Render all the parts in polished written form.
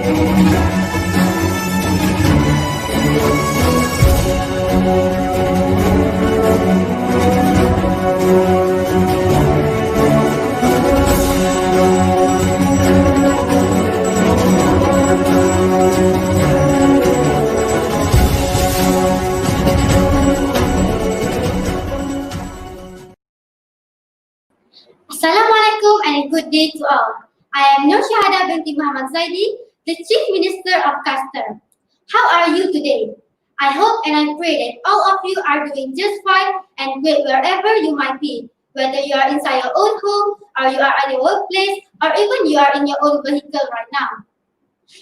Assalamualaikum and a good day to all. I am Nur Syuhada binti Muhammad Zaidi, the Chief Minister of Caster. How are you today? I hope and I pray that all of you are doing just fine and great wherever you might be, whether you are inside your own home or you are at your workplace or even you are in your own vehicle right now.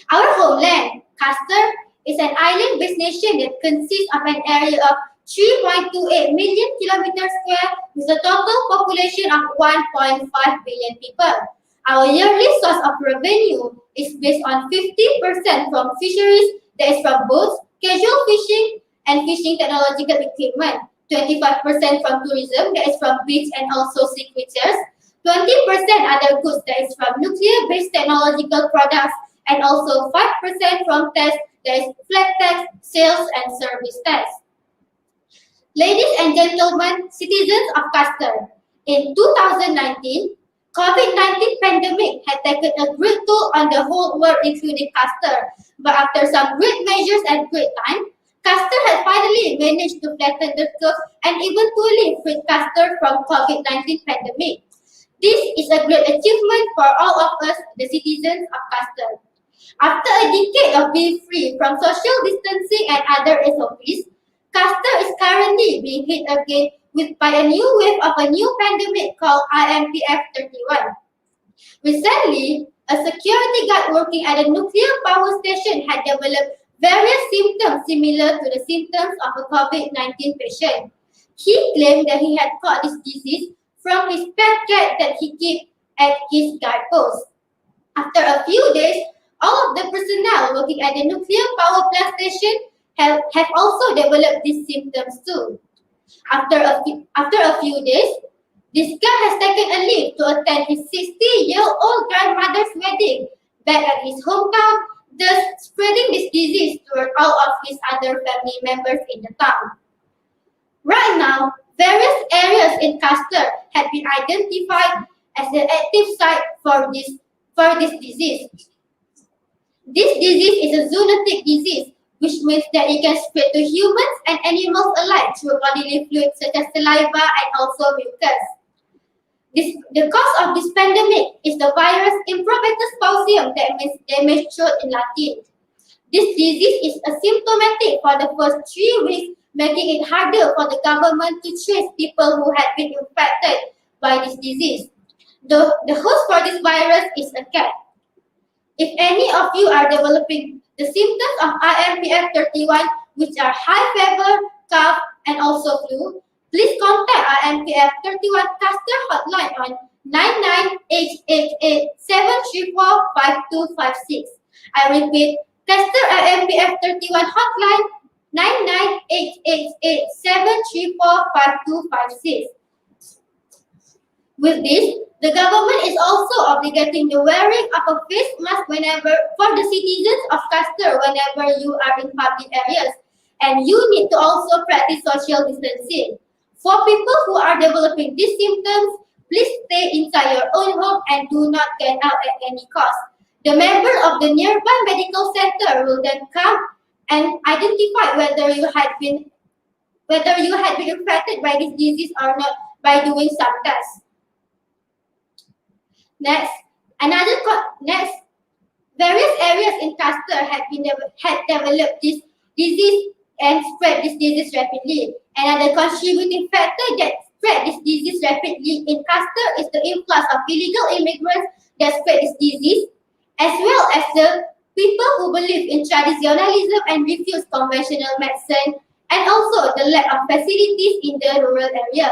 Our homeland, Caster, is an island-based nation that consists of an area of 3.28 million kilometers square with a total population of 1.5 billion people. Our yearly source of revenue is based on 50% from fisheries, that is from boats, casual fishing, and fishing technological equipment, 25% from tourism, that is from beach and also sea creatures, 20% other goods, that is from nuclear-based technological products, and also 5% from tax, that is flat tax, sales, and service tax. Ladies and gentlemen, citizens of Caster, in 2019, COVID-19 pandemic had taken a great toll on the whole world, including Caster. But after some great measures and great time, Caster had finally managed to flatten the curve and eventually freed Caster from COVID-19 pandemic. This is a great achievement for all of us, the citizens of Caster. After a decade of being free from social distancing and other SOPs, Caster is currently being hit again by a new wave of a new pandemic called IMPF-31. Recently, a security guard working at a nuclear power station had developed various symptoms similar to the symptoms of a COVID-19 patient. He claimed that he had caught this disease from his pet cat that he kept at his guard post. After a few days, all of the personnel working at the nuclear power plant station have also developed these symptoms too. After a few days, this guy has taken a leave to attend his 60-year-old grandmother's wedding back at his hometown, thus spreading this disease to all of his other family members in the town. Right now, various areas in Caster have been identified as the active site for this disease. This disease is a zoonotic disease, which means that it can spread to humans and animals alike through bodily fluids such as saliva and also mucus. The cause of this pandemic is the virus Improbatus paucium, that means damaged throat in Latin. This disease is asymptomatic for the first 3 weeks, making it harder for the government to trace people who had been infected by this disease. The host for this virus is a cat. If any of you are developing the symptoms of IMPF-31, which are high fever, cough, and also flu, please contact IMPF-31 Caster hotline on 99-888-734-5256. I repeat, Caster IMPF-31 hotline 99-888-734-5256. With this, the government is also obligating the wearing of a face mask for the citizens of Caster whenever you are in public areas, and you need to also practice social distancing. For people who are developing these symptoms, please stay inside your own home and do not get out at any cost. The member of the nearby medical center will then come and identify whether you had been infected by this disease or not by doing some tests. Next, various areas in Caster had developed this disease and spread this disease rapidly. Another contributing factor that spread this disease rapidly in Caster is the influx of illegal immigrants that spread this disease, as well as the people who believe in traditionalism and refuse conventional medicine, and also the lack of facilities in the rural area.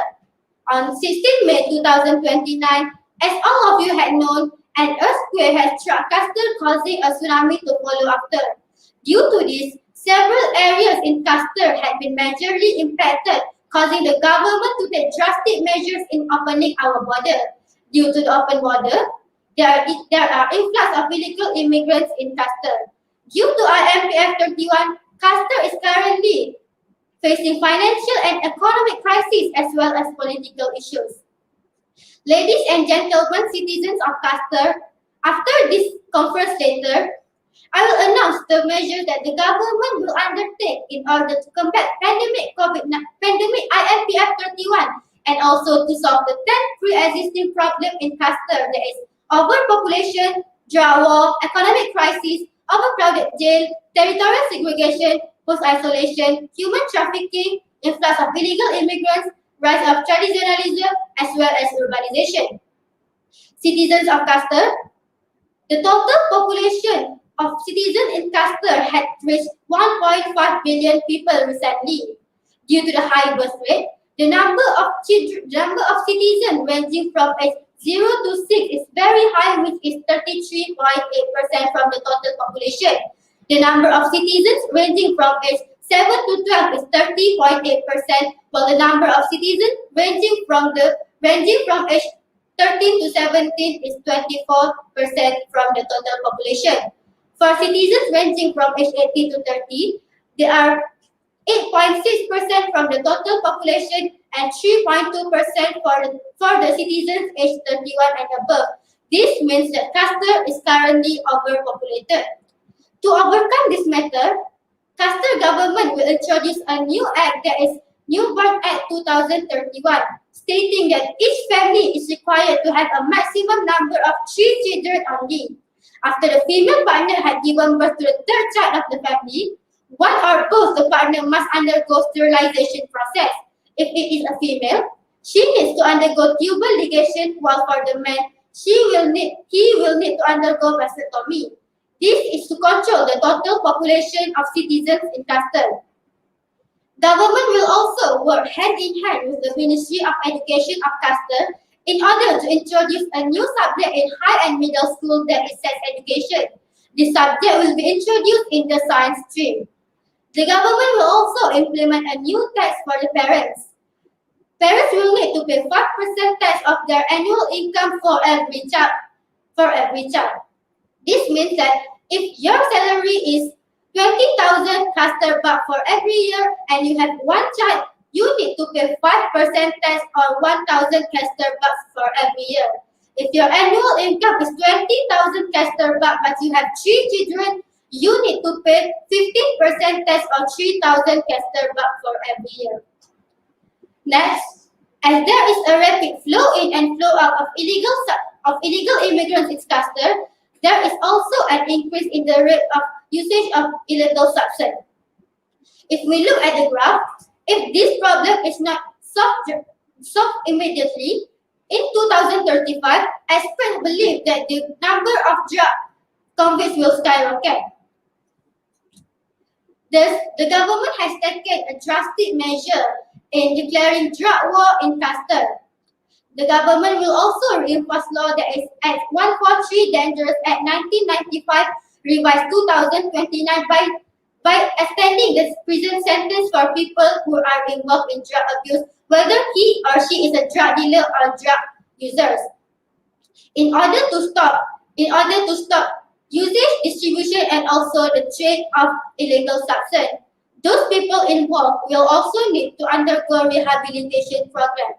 On 16 May 2029, as all of you had known, an earthquake has struck Caster, causing a tsunami to follow after. Due to this, several areas in Caster had been majorly impacted, causing the government to take drastic measures in opening our border. Due to the open border, there are influx of illegal immigrants in Caster. Due to IMPF 31, Caster is currently facing financial and economic crises as well as political issues. Ladies and gentlemen, citizens of Caster, after this conference later, I will announce the measures that the government will undertake in order to combat pandemic IMPF 31 and also to solve the 10 pre-existing problem in Caster, that is overpopulation, drug war, economic crisis, overcrowded jail, territorial segregation, post-isolation, human trafficking, influx of illegal immigrants, rise of traditionalism, as well as urbanization. Citizens of Caster, the total population of citizens in Caster had reached 1.5 billion people recently. Due to the high birth rate, the number of citizens ranging from age 0 to 6 is very high, which is 33.8% from the total population. The number of citizens ranging from age 7 to 12 is 30.8%, while the number of citizens ranging from age 13 to 17 is 24% from the total population. For citizens ranging from age 18 to 30, they are 8.6% from the total population and 3.2% for the citizens aged 31 and above. This means that Caster is currently overpopulated. To overcome this matter, Caster government will introduce a new act, that is New Birth Act 2031, stating that each family is required to have a maximum number of 3 children only. After the female partner had given birth to the third child of the family, one or both the partner must undergo sterilization process. If it is a female, she needs to undergo tubal ligation, while for the man, he will need to undergo vasectomy. This is to control the total population of citizens in Caster. Government will also work hand in hand with the Ministry of Education of Caster in order to introduce a new subject in high and middle school, that is sex education. This subject will be introduced in the science stream. The government will also implement a new tax for the parents. Parents will need to pay 5% tax of their annual income for every child. This means that if your salary is 20,000 Caster baht for every year and you have one child, you need to pay 5% tax on 1,000 Caster baht for every year. If your annual income is 20,000 Caster baht but you have 3 children, you need to pay 15% tax on 3,000 Caster baht for every year. Next, as there is a rapid flow in and flow out of illegal immigrants in Caster, there is also an increase in the rate of usage of illegal substance. If we look at the graph, if this problem is not solved immediately, in 2035, experts believe that the number of drug convicts will skyrocket. Thus, the government has taken a drastic measure in declaring drug war in Caster. The government will also reinforce law, that is Act 143 Dangerous Act 1995, revised 2029 by extending the prison sentence for people who are involved in drug abuse, whether he or she is a drug dealer or drug users. In order to stop usage, distribution, and also the trade of illegal substance, those people involved will also need to undergo rehabilitation program.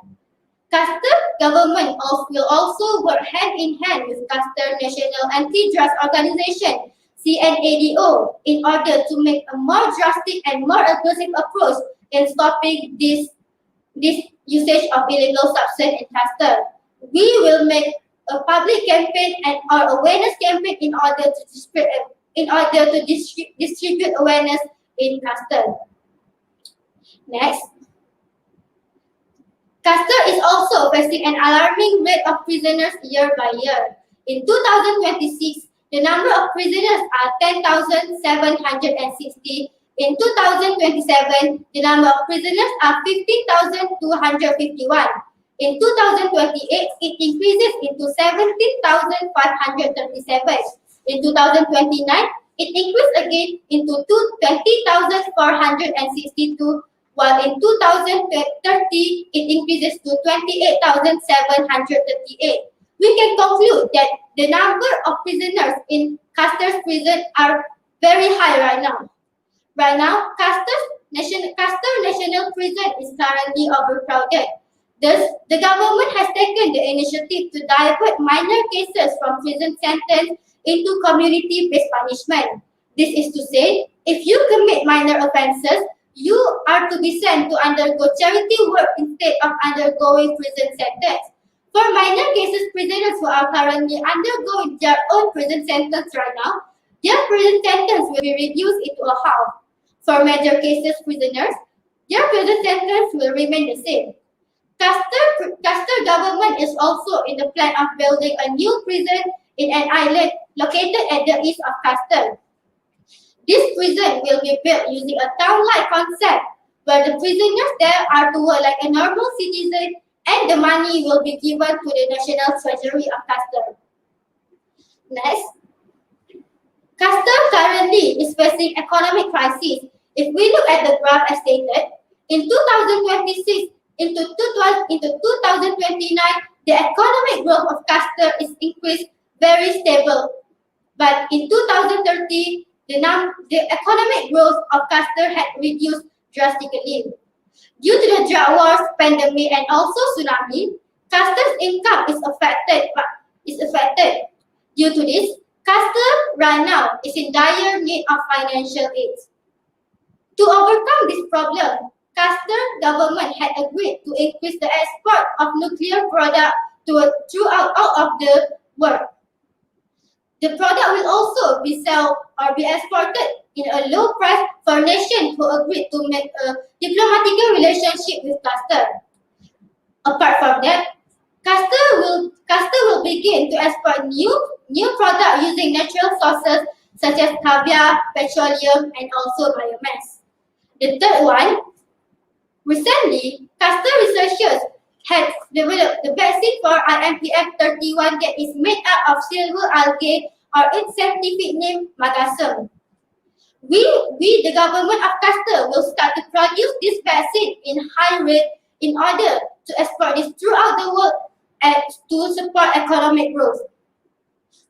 Caster government will also work hand in hand with Caster National Anti-Drugs Organization (CNADO) in order to make a more drastic and more aggressive approach in stopping this usage of illegal substance in Caster. We will make a public campaign or awareness campaign in order to distribute awareness in Caster. Next. Caster is also facing an alarming rate of prisoners year by year. In 2026, the number of prisoners are 10,760. In 2027, the number of prisoners are 15,251. In 2028, it increases into 17,537. In 2029, it increased again into 20,462. While in 2030, it increases to 28,738. we can conclude that the number of prisoners in Caster's prison are very high right now. Right now, Castor National Prison is currently overcrowded. Thus, the government has taken the initiative to divert minor cases from prison sentence into community-based punishment. This is to say, if you commit minor offenses, you are to be sent to undergo charity work instead of undergoing prison sentence. For minor cases, prisoners who are currently undergoing their own prison sentence right now, their prison sentence will be reduced into a half. For major cases prisoners, their prison sentence will remain the same. Caster government is also in the plan of building a new prison in an island located at the east of Caster. This prison will be built using a town-like concept where the prisoners there are to work like a normal citizen and the money will be given to the national treasury of Caster. Next, Caster currently is facing economic crisis. If we look at the graph as stated, in 2026 into 2029, the economic growth of Caster is increased very stable. But in 2030, the economic growth of Caster had reduced drastically. Due to the drought wars, pandemic, and also tsunami, Caster's income is affected. Due to this, Caster right now is in dire need of financial aid. To overcome this problem, Caster government had agreed to increase the export of nuclear product throughout all of the world. The product will also be sold or be exported in a low price for nations who agreed to make a diplomatic relationship with Caster. Apart from that, Caster will begin to export new product using natural sources such as caviar, petroleum, and also biomass. The third one, recently, Caster researchers had developed the vaccine for IMPF-31 that is made up of silver algae or its scientific name Magasum. We, the government of Caster, will start to produce this vaccine in high rate in order to export this throughout the world and to support economic growth.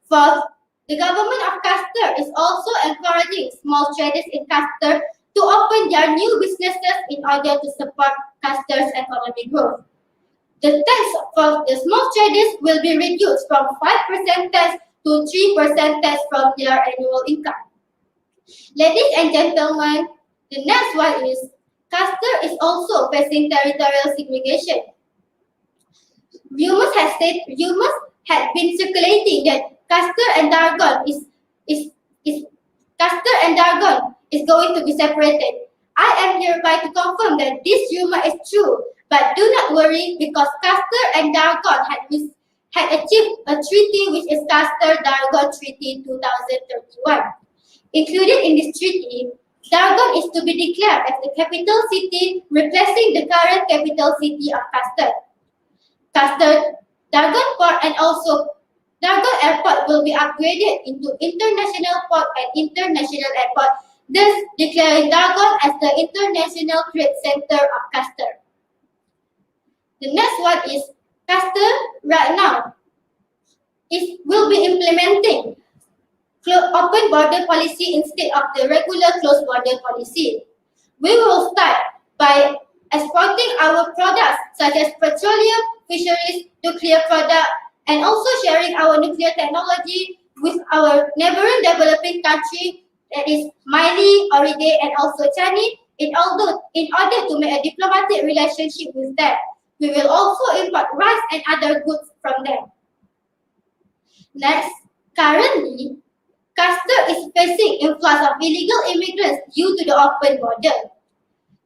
Fourth, the government of Caster is also encouraging small traders in Caster to open their new businesses in order to support Caster's economic growth. The tax for the small traders will be reduced from 5% tax to 3% tax from their annual income. Ladies and gentlemen, the next one is Caster is also facing territorial segregation. Rumors had been circulating that Caster and Dargon is going to be separated. I am hereby to confirm that this rumor is true, but do not worry because Caster and Dargon had achieved a treaty which is Caster-Dargon Treaty 2031. Included in this treaty, Dargon is to be declared as the capital city, replacing the current capital city of Caster. Dargon Port and also Dargon Airport will be upgraded into International Port and International Airport, thus declaring Dargon as the International Trade Center of Caster. The next one is Caster right now will be implementing open border policy instead of the regular closed border policy. We will start by exporting our products such as petroleum, fisheries, nuclear product, and also sharing our nuclear technology with our neighboring developing country that is Mali, Oride, and also Chani in order to make a diplomatic relationship with them. We will also import rice and other goods from them. Next, currently, Caster is facing influx of illegal immigrants due to the open border.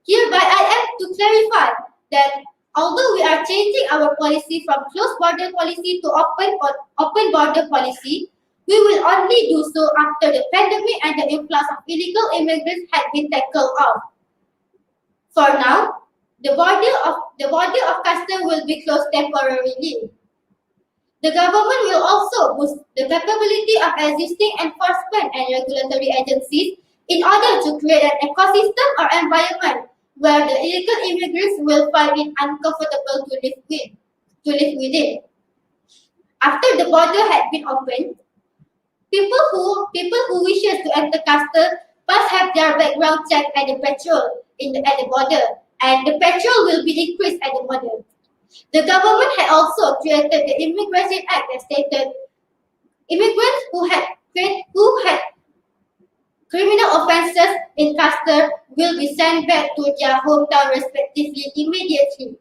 Hereby, I am to clarify that although we are changing our policy from closed border policy to open border policy, we will only do so after the pandemic and the influx of illegal immigrants had been tackled off. For now, the border of Caster will be closed temporarily. The government will also boost the capability of existing enforcement and regulatory agencies in order to create an ecosystem or environment where the illegal immigrants will find it uncomfortable to live within. After the border had been opened, people who wishes to enter Caster must have their background checked at the at the border, and the petrol will be increased at the border. The government had also created the Immigration Act that stated immigrants who had criminal offences in Caster will be sent back to their hometown respectively immediately.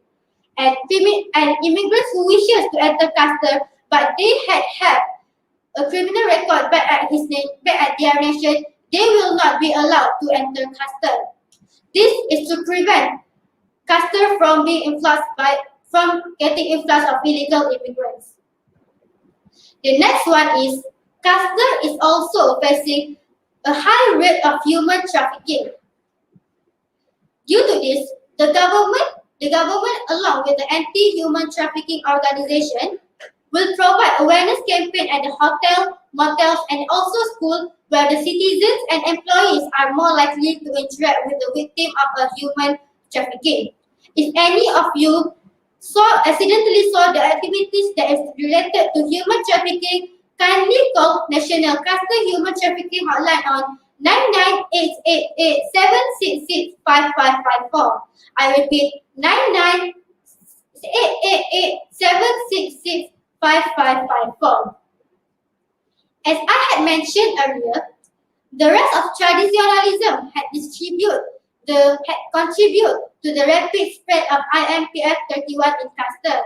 And immigrants who wishes to enter Caster but they had a criminal record back at their nation, they will not be allowed to enter Caster. This is to prevent Caster from getting influx of illegal immigrants. The next one is Caster is also facing a high rate of human trafficking. Due to this, the government along with the anti-human trafficking organization will provide awareness campaign at the hotel, motels, and also schools where the citizens and employees are more likely to interact with the victim of a human trafficking. If any of you accidentally saw the activities that is related to human trafficking, kindly call National Caster Human Trafficking Hotline on 998887665554. I repeat, 998887665554. As I had mentioned earlier, the rest of traditionalism had contributed to the rapid spread of IMPF 31 in Caster.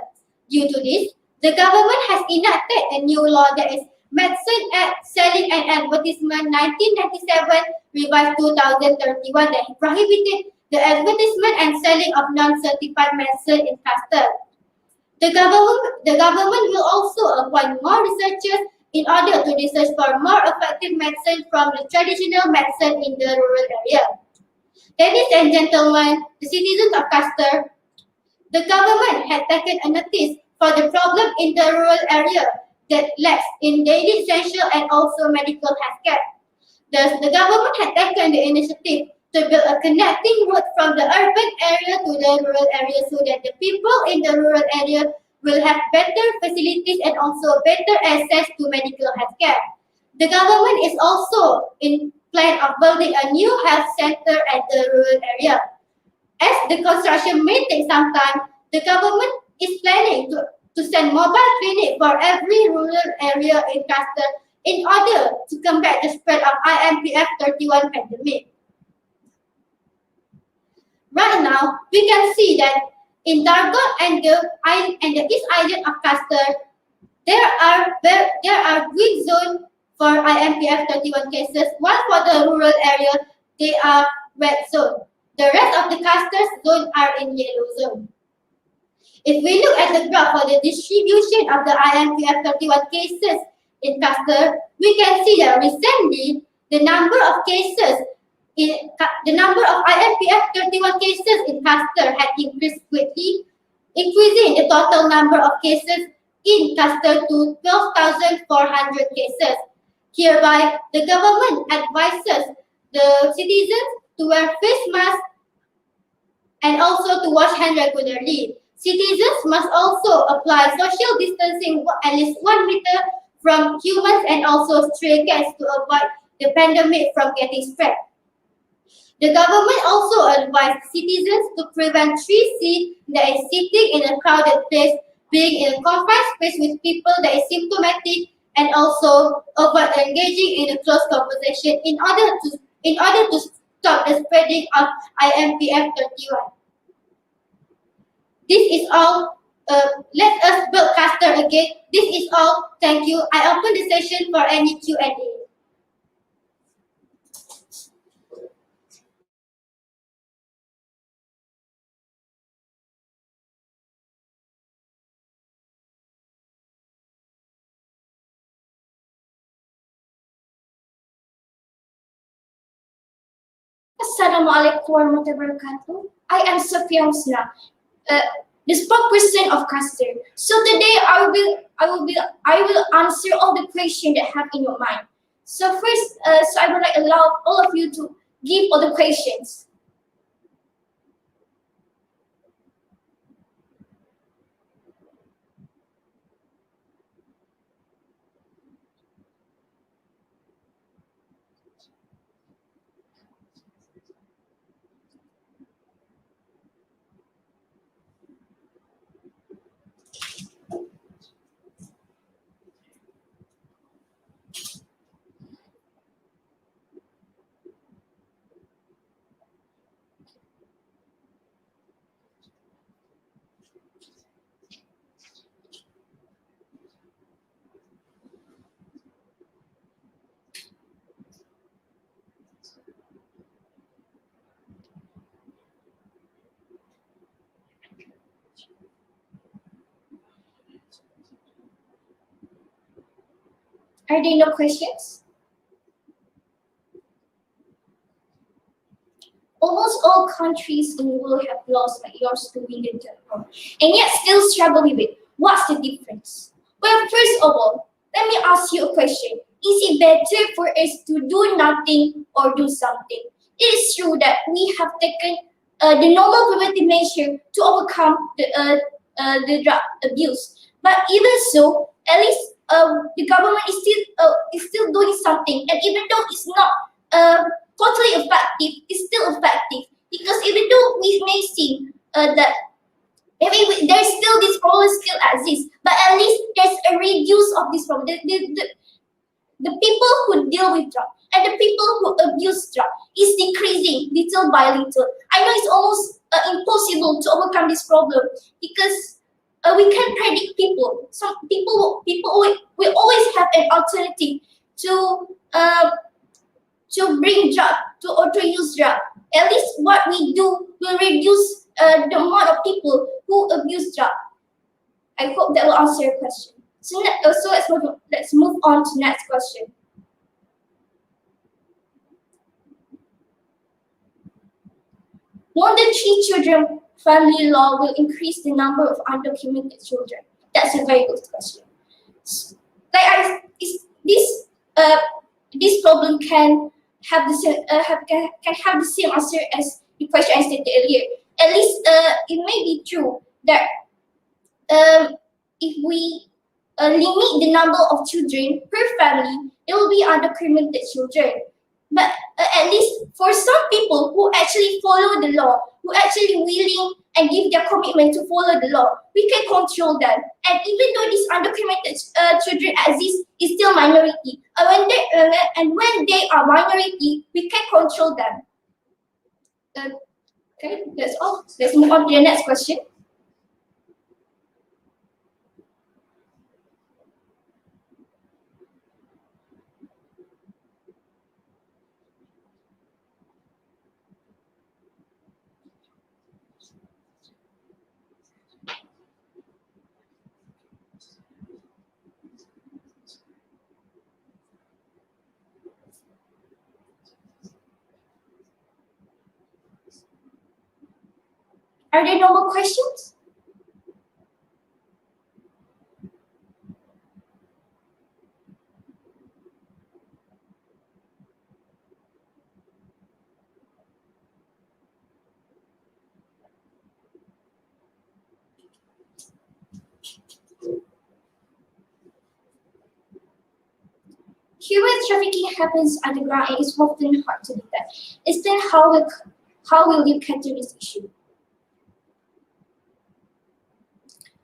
Due to this, the government has enacted a new law that is Medicine Act Selling and Advertisement 1997 revised 2031 that prohibited the advertisement and selling of non-certified medicine in Caster. The government will also appoint more researchers in order to research for more effective medicine from the traditional medicine in the rural area. Ladies and gentlemen, the citizens of Caster, the government had taken a notice for the problem in the rural area that lacks in daily essential and also medical healthcare. Thus, the government had taken the initiative to build a connecting road from the urban area to the rural area so that the people in the rural area will have better facilities and also better access to medical healthcare. The government is also in plan of building a new health center at the rural area. As the construction may take some time, the government is planning to send mobile clinic for every rural area in Caster in order to combat the spread of IMPF 31 pandemic. Right now, we can see that in Dargon and the East Island of Caster, there are green zone for IMPF 31 cases, while for the rural area, they are red zone. The rest of the Caster zone are in yellow zone. If we look at the graph for the distribution of the IMPF 31 cases in Caster, we can see that recently the number of IMPF 31 cases in Caster had increased quickly, increasing the total number of cases in Caster to 12,400 cases. Hereby, the government advises the citizens to wear face masks and also to wash hands regularly. Citizens must also apply social distancing at least 1 meter from humans and also stray cats to avoid the pandemic from getting spread. The government also advised citizens to prevent 3C, that is sitting in a crowded place, being in a confined space with people that is symptomatic, and also avoid engaging in a close conversation in order to stop the spreading of IMPF 31. This is all. Let us build Caster again. This is all. Thank you. I open the session for any Q&A. Assalamualaikum warahmatullahi wabarakatuh. I am Sofia Husna, the spokesperson of Caster. So today I will answer all the questions that have in your mind. So first, I would like allow all of you to give all the questions. Are there no questions? Almost all countries in the world have laws like yours to win the drug, and yet still struggle with it. What's the difference? Well, first of all, let me ask you a question. Is it better for us to do nothing or do something? It is true that we have taken the normal preventive measure to overcome the drug abuse. But even so, at least the government is still doing something, and even though it's not totally effective, it's still effective, because even though we may see that maybe there's still this problem still exists, but at least there's a reduce of this problem. The people who deal with drugs and the people who abuse drugs is decreasing little by little. I know it's almost impossible to overcome this problem, because we can't predict people. Some people will always have an alternative to bring drug or to use drug. At least what we do will reduce the amount of people who abuse drug. I hope that will answer your question. So let's move on to next question. Won't the 3 children family law will increase the number of undocumented children? That's a very good question. This problem can have the same answer as the question I stated earlier. At least it may be true that if we limit the number of children per family, there will be undocumented children. But at least for some people who actually follow the law, who actually willing and give their commitment to follow the law, we can control them. And even though these undocumented children exist, is still minority. When they are minority, we can control them. Okay, that's all. Let's move on to the next question. Are there no more questions? Human trafficking happens underground and is often hard to detect. Instead, how will you counter this issue?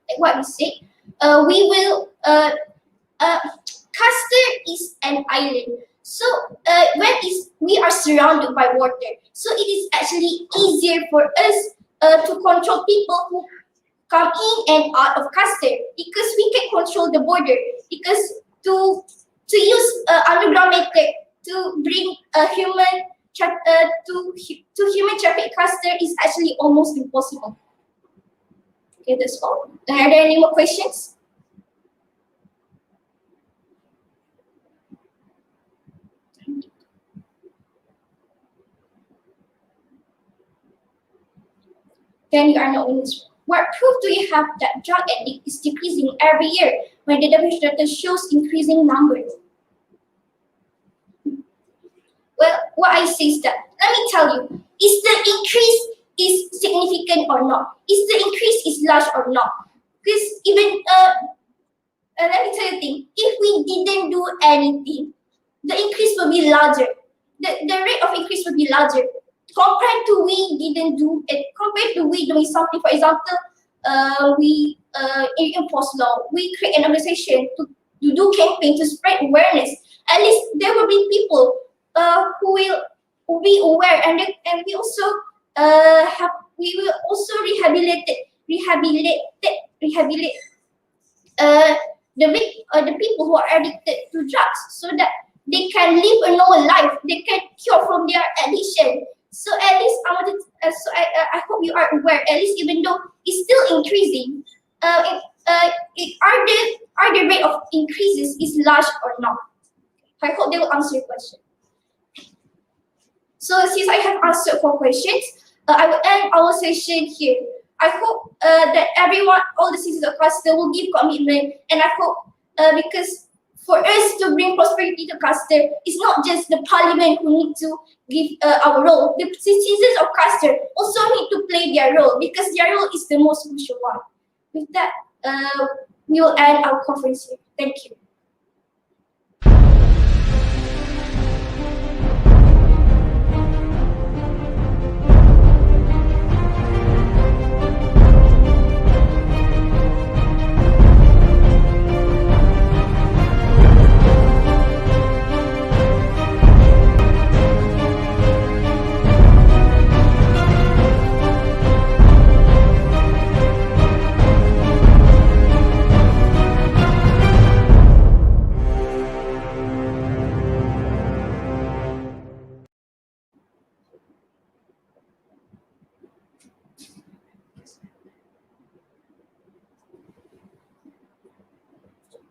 Like what we said, we will. Caster is an island, so we are surrounded by water, so it is actually easier for us to control people who come in and out of Caster, because we can control the border. Because to use underground method to bring human traffic Caster is actually almost impossible. Okay, that's all. Are there any more questions? Then you are not in this. What proof do you have that drug addict is decreasing every year when the WHO data shows increasing numbers? Well, what I say is that, let me tell you, is the increase is significant or not? Is the increase is large or not? Because even, let me tell you a thing, if we didn't do anything, the increase will be larger. The rate of increase will be larger. Compared to we didn't do it, compared to we doing something, for example, we enforce law, we create an organization to do campaign to spread awareness. At least there will be people who will be aware, and we also we will also rehabilitate the people who are addicted to drugs, so that they can live a normal life, they can cure from their addiction. So at least I hope you are aware. At least even though it's still increasing, are the rate of increases is large or not? I hope they will answer your question. So since I have answered 4 questions, I will end our session here. I hope that everyone, all the citizens of Caster will give commitment, and I hope because for us to bring prosperity to Caster, it's not just the parliament who need to give our role. The citizens of Caster also need to play their role because their role is the most crucial one. With that, we will end our conference here. Thank you.